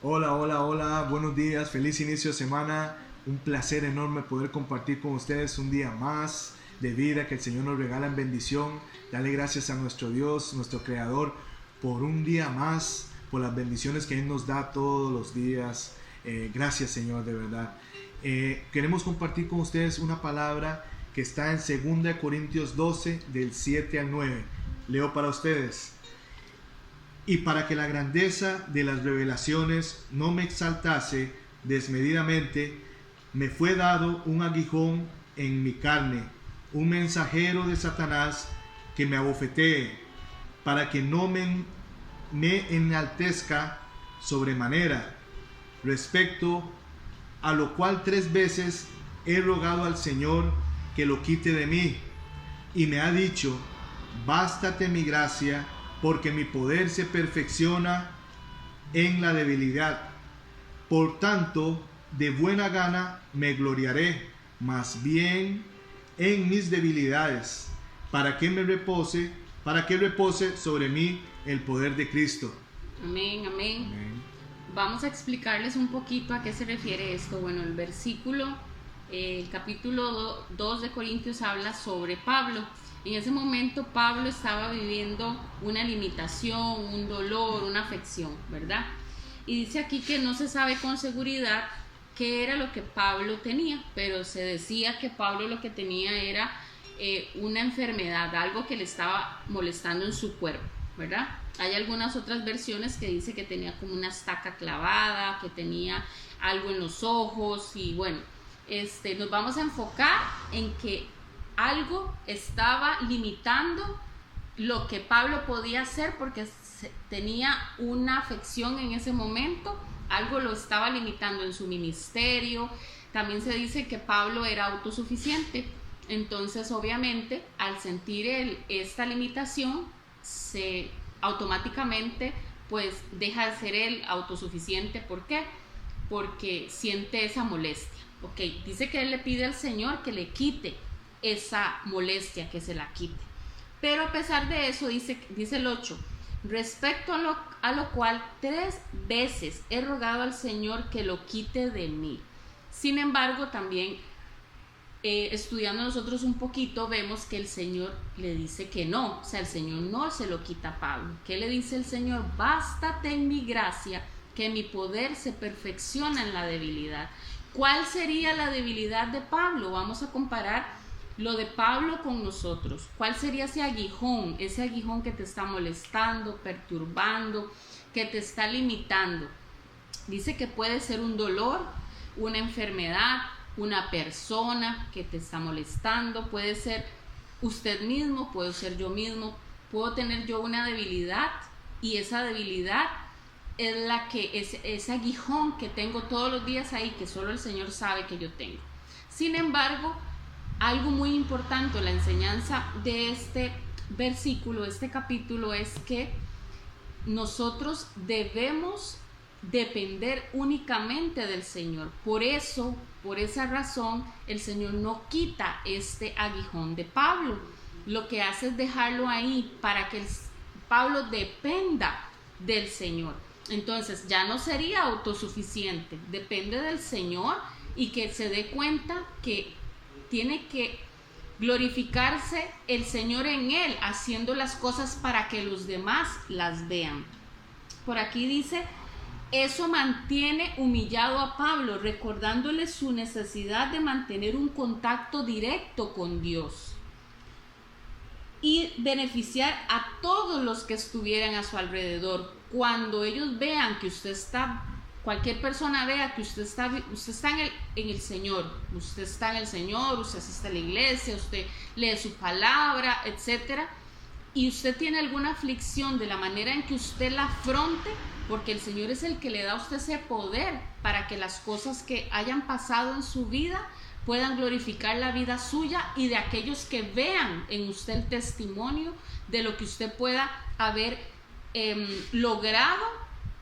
Hola, hola, hola, buenos días, feliz inicio de semana. Un placer enorme poder compartir con ustedes un día más de vida que el Señor nos regala en bendición. Dale gracias a nuestro Dios, nuestro Creador, por un día más, por las bendiciones que Él nos da todos los días. Gracias, Señor, de verdad. Queremos compartir con ustedes una palabra que está en 2 Corintios 12, del 7 al 9. Leo para ustedes. Y para que la grandeza de las revelaciones no me exaltase desmedidamente, me fue dado un aguijón en mi carne, un mensajero de Satanás que me abofetee, para que no me enaltezca sobremanera, respecto a lo cual 3 veces he rogado al Señor que lo quite de mí, y me ha dicho: bástate mi gracia, porque mi poder se perfecciona en la debilidad. Por tanto, de buena gana me gloriaré, más bien en mis debilidades, para que repose sobre mí el poder de Cristo. Amén, amén. Amén. Vamos a explicarles un poquito a qué se refiere esto. Bueno, el capítulo 2 de Corintios habla sobre Pablo. En ese momento Pablo estaba viviendo una limitación, un dolor, una afección, ¿verdad? Y dice aquí que no se sabe con seguridad qué era lo que Pablo tenía, pero se decía que Pablo lo que tenía era una enfermedad, algo que le estaba molestando en su cuerpo, ¿verdad? Hay algunas otras versiones que dice que tenía como una estaca clavada, que tenía algo en los ojos y bueno, nos vamos a enfocar en que algo estaba limitando lo que Pablo podía hacer porque tenía una afección en ese momento, algo lo estaba limitando en su ministerio. También se dice que Pablo era autosuficiente, entonces obviamente al sentir esta limitación se automáticamente pues deja de ser él autosuficiente. ¿Por qué? Porque siente esa molestia. Ok, dice que él le pide al Señor que le quite esa molestia, que se la quite. Pero a pesar de eso, dice el 8, respecto a lo cual 3 veces he rogado al Señor que lo quite de mí. Sin embargo, también estudiando nosotros un poquito, vemos que el Señor le dice que no, o sea, el Señor no se lo quita a Pablo. ¿Qué le dice el Señor? Bástate en mi gracia, que mi poder se perfecciona en la debilidad. ¿Cuál sería la debilidad de Pablo? Vamos a comparar lo de Pablo con nosotros. ¿Cuál sería ese aguijón que te está molestando, perturbando, que te está limitando? Dice que puede ser un dolor, una enfermedad, una persona que te está molestando, puede ser usted mismo, puedo ser yo mismo, puedo tener yo una debilidad y esa debilidad es la que es ese aguijón que tengo todos los días ahí, que solo el Señor sabe que yo tengo. Sin embargo, algo muy importante, la enseñanza de este versículo, este capítulo, es que nosotros debemos depender únicamente del Señor. Por eso, por esa razón, el Señor no quita este aguijón de Pablo. Lo que hace es dejarlo ahí para que Pablo dependa del Señor. Entonces ya no sería autosuficiente, depende del Señor y que se dé cuenta que tiene que glorificarse el Señor en él, haciendo las cosas para que los demás las vean. Por aquí dice: eso mantiene humillado a Pablo, recordándole su necesidad de mantener un contacto directo con Dios y beneficiar a todos los que estuvieran a su alrededor. Cuando ellos vean que usted está, cualquier persona vea que usted está en el Señor, usted está en el Señor, usted asiste a la iglesia, usted lee su palabra, etcétera, y usted tiene alguna aflicción, de la manera en que usted la afronte, porque el Señor es el que le da a usted ese poder para que las cosas que hayan pasado en su vida puedan glorificar la vida suya y de aquellos que vean en usted el testimonio de lo que usted pueda haber logrado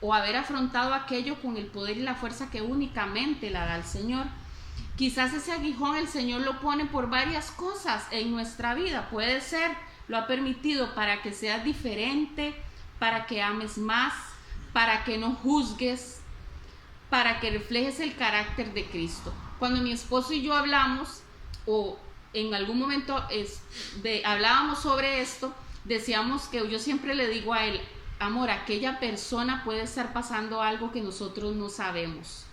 o haber afrontado aquello con el poder y la fuerza que únicamente la da el Señor. Quizás ese aguijón el Señor lo pone por varias cosas en nuestra vida. Puede ser, lo ha permitido para que seas diferente, para que ames más, para que no juzgues, para que reflejes el carácter de Cristo. Cuando mi esposo y yo hablamos, o en algún momento hablábamos sobre esto, decíamos que yo siempre le digo a él, amor, aquella persona puede estar pasando algo que nosotros no sabemos.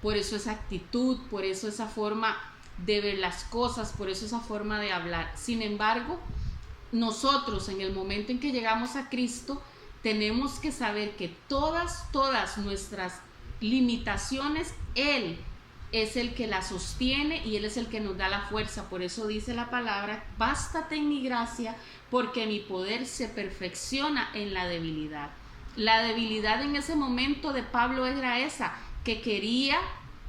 Por eso esa actitud, por eso esa forma de ver las cosas, por eso esa forma de hablar. Sin embargo, nosotros en el momento en que llegamos a Cristo, tenemos que saber que todas nuestras limitaciones, Él es el que las sostiene y Él es el que nos da la fuerza. Por eso dice la palabra, bástate en mi gracia, porque mi poder se perfecciona en la debilidad. La debilidad en ese momento de Pablo era esa, que quería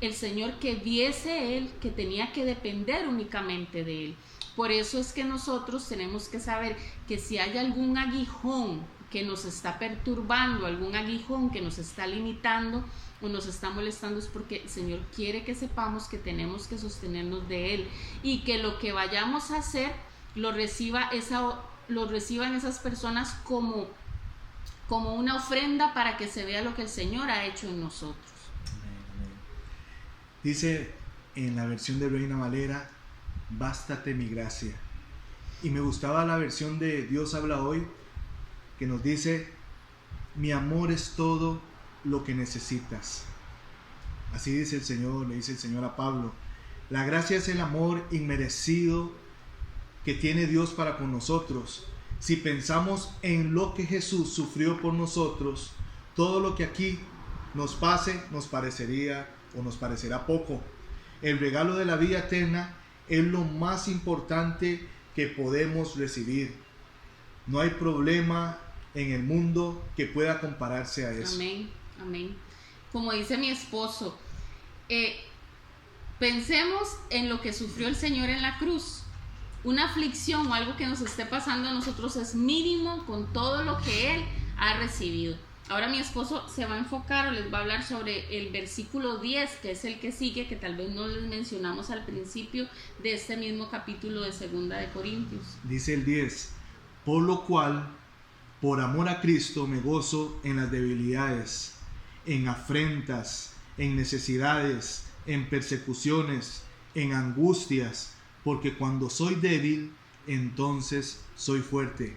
el Señor que viese Él, que tenía que depender únicamente de Él. Por eso es que nosotros tenemos que saber que si hay algún aguijón que nos está perturbando, algún aguijón que nos está limitando o nos está molestando, es porque el Señor quiere que sepamos que tenemos que sostenernos de Él y que lo que vayamos a hacer lo reciban esas personas como una ofrenda para que se vea lo que el Señor ha hecho en nosotros. Dice en la versión de Reina Valera, bástate mi gracia. Y me gustaba la versión de Dios habla hoy, que nos dice, mi amor es todo lo que necesitas. Así dice el Señor, le dice el Señor a Pablo. La gracia es el amor inmerecido que tiene Dios para con nosotros. Si pensamos en lo que Jesús sufrió por nosotros, todo lo que aquí nos pase nos parecerá poco. El regalo de la vida eterna es lo más importante que podemos recibir. No hay problema en el mundo que pueda compararse a eso. Amén, amén. Como dice mi esposo, pensemos en lo que sufrió el Señor en la cruz. Una aflicción o algo que nos esté pasando a nosotros es mínimo con todo lo que Él ha recibido. Ahora mi esposo se va a enfocar o les va a hablar sobre el versículo 10, que es el que sigue, que tal vez no les mencionamos al principio de este mismo capítulo de 2 de Corintios. Dice el 10, por lo cual, por amor a Cristo me gozo en las debilidades, en afrentas, en necesidades, en persecuciones, en angustias, porque cuando soy débil, entonces soy fuerte.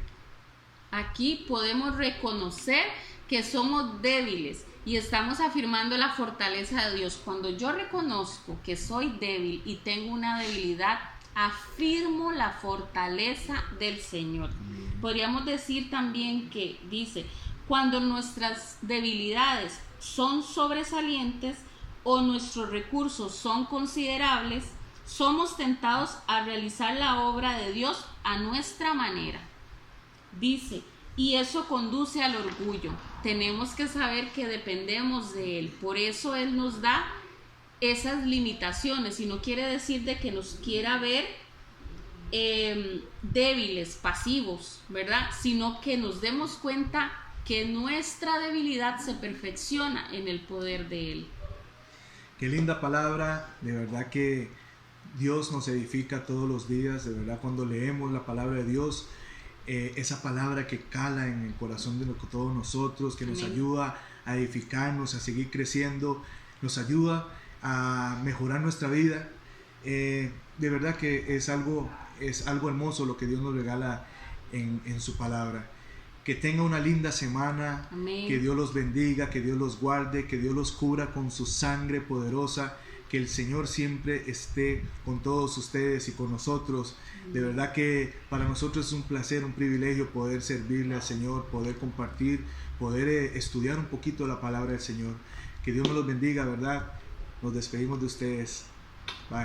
Aquí podemos reconocer que somos débiles y estamos afirmando la fortaleza de Dios. Cuando yo reconozco que soy débil y tengo una debilidad, afirmo la fortaleza del Señor. Podríamos decir también que dice, cuando nuestras debilidades son sobresalientes o nuestros recursos son considerables, somos tentados a realizar la obra de Dios a nuestra manera. Dice, y eso conduce al orgullo. Tenemos que saber que dependemos de Él. Por eso Él nos da esas limitaciones. Y no quiere decir de que nos quiera ver débiles, pasivos, ¿verdad? Sino que nos demos cuenta que nuestra debilidad se perfecciona en el poder de Él. Qué linda palabra. De verdad que Dios nos edifica todos los días. De verdad, cuando leemos la palabra de Dios, esa palabra que cala en el corazón de todos nosotros, que nos ayuda a edificarnos, a seguir creciendo, nos ayuda a mejorar nuestra vida. De verdad que es algo hermoso lo que Dios nos regala en su palabra. Que tenga una linda semana. Amén. Que Dios los bendiga, que Dios los guarde, que Dios los cubra con su sangre poderosa. Que el Señor siempre esté con todos ustedes y con nosotros. De verdad que para nosotros es un placer, un privilegio poder servirle al Señor, poder compartir, poder estudiar un poquito la palabra del Señor. Que Dios nos los bendiga, ¿verdad? Nos despedimos de ustedes. Bye.